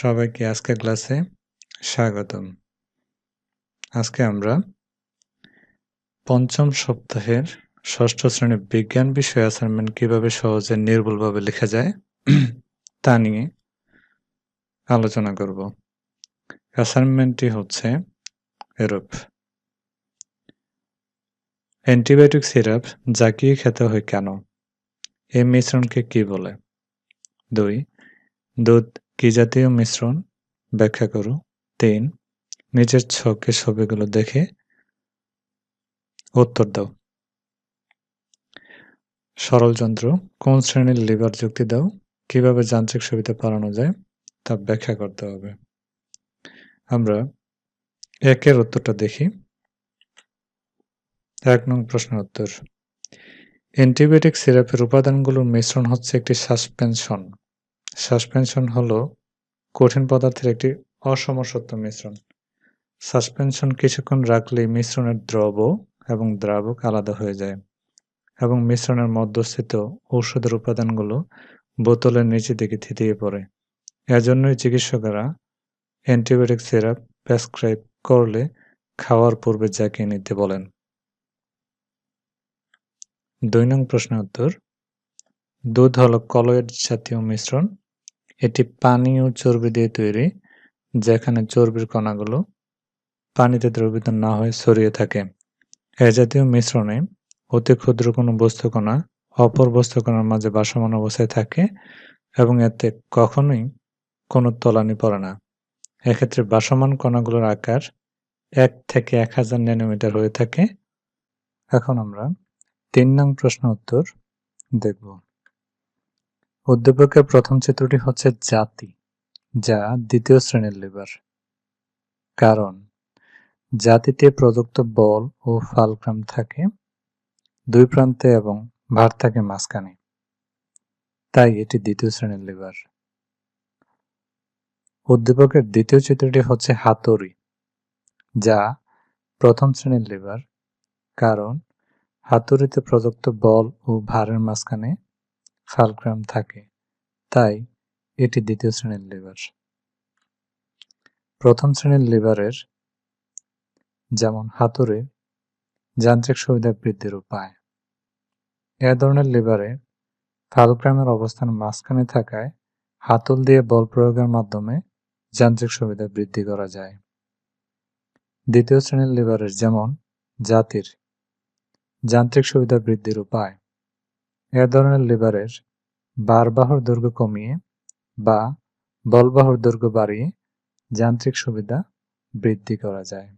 সবাইকে আজকের ক্লাসে স্বাগতম। আজকে আমরা পঞ্চম সপ্তাহের ষষ্ঠ শ্রেণীর বিজ্ঞান বিষয় অ্যাসাইনমেন্ট কিভাবে সহজে নির্ভুলভাবে লেখা যায় তা নিয়ে আলোচনা করব। অ্যাসাইনমেন্টটি হচ্ছে এরূপ: অ্যান্টিবায়োটিক সিরাপ জাকিয়ে খেতে হয় কেন? এই মিশ্রণকে কি বলে? 2. দুধ কি জাতীয় মিশ্রণ? ব্যাখ্যা করো। 3. নিচের ছকের ছবিগুলো দেখে উত্তর দাও। সরল যন্ত্র কোন শ্রেণীর লিভার যুক্তি দাও। কিভাবে যান্ত্রিক সুবিধা বাড়ানো যায় তা ব্যাখ্যা করতে হবে। আমরা একের উত্তরটা দেখি। 1 নং প্রশ্নের উত্তর: অ্যান্টিবায়োটিক সিরাপের উপাদানগুলোর মিশ্রণ হচ্ছে একটি সাসপেনশন। সাসপেনশন হলো কঠিন পদার্থের একটি অসমসত্ব মিশ্রণ। সাসপেনশন কিছুক্ষণ রাখলেই মিশ্রণের দ্রব এবং দ্রাবক আলাদা হয়ে যায় এবং মিশ্রণের মধ্যস্থিত ঔষধের উপাদানগুলো বোতলের নিচের দিকে থিতিয়ে পড়ে। এজন্যই চিকিৎসকেরা অ্যান্টিবায়োটিক সিরাপ প্রেসক্রাইব করলে খাওয়ার পূর্বে জাকিয়ে নিতে বলেন। 2 নং প্রশ্নের উত্তর: দুধ হলো কলয়েড জাতীয় মিশ্রণ। এটি পানি ও চর্বি দিয়ে তৈরি, যেখানে চর্বির কণাগুলো পানিতে দ্রবীভূত না হয়ে ছড়িয়ে থাকে। এ জাতীয় মিশ্রণে অতি ক্ষুদ্র কোনো বস্তুকণা অপর বস্তুকণার মাঝে ভাসমান অবস্থায় থাকে এবং এতে কখনোই কোনো তলানি পড়ে না। এক্ষেত্রে ভাসমান কণাগুলোর আকার 1 থেকে 1000 ন্যানোমিটার হয়ে থাকে। এখন আমরা 3 নং প্রশ্ন উত্তর দেখব। উদ্দীপকের প্রথম চিত্রটি হচ্ছে জাতি, যা দ্বিতীয় শ্রেণীর লিভার। কারণ জাতিতে প্রযুক্ত বল ও ফালক্রাম থাকে 2 প্রান্তে এবং ভার থাকে মাঝখানে, তাই এটি দ্বিতীয় শ্রেণীর লিভার। উদ্দীপকের দ্বিতীয় চিত্রটি হচ্ছে হাতুড়ি, যা প্রথম শ্রেণীর লিভার। কারণ হাতুড়িতে প্রযুক্ত বল ও ভারের মাঝখানে ফালক্রাম থাকে, তাই এটি দ্বিতীয় শ্রেণীর লিভার। প্রথম শ্রেণীর লিভারের যেমন হাতুড়ির যান্ত্রিক সুবিধা বৃদ্ধির উপায়: এ ধরনের লিভারে ফালক্রামের অবস্থান মাঝখানে থাকায় হাতল দিয়ে বল প্রয়োগের মাধ্যমে যান্ত্রিক সুবিধা বৃদ্ধি করা যায়। দ্বিতীয় শ্রেণীর লিভারের যেমন জাতির যান্ত্রিক সুবিধা বৃদ্ধির উপায়: এ ধরনের লিভারের ভারবাহর দৈর্ঘ্য কমিয়ে বা বলবাহর দৈর্ঘ্য বাড়িয়ে যান্ত্রিক সুবিধা বৃদ্ধি করা যায়।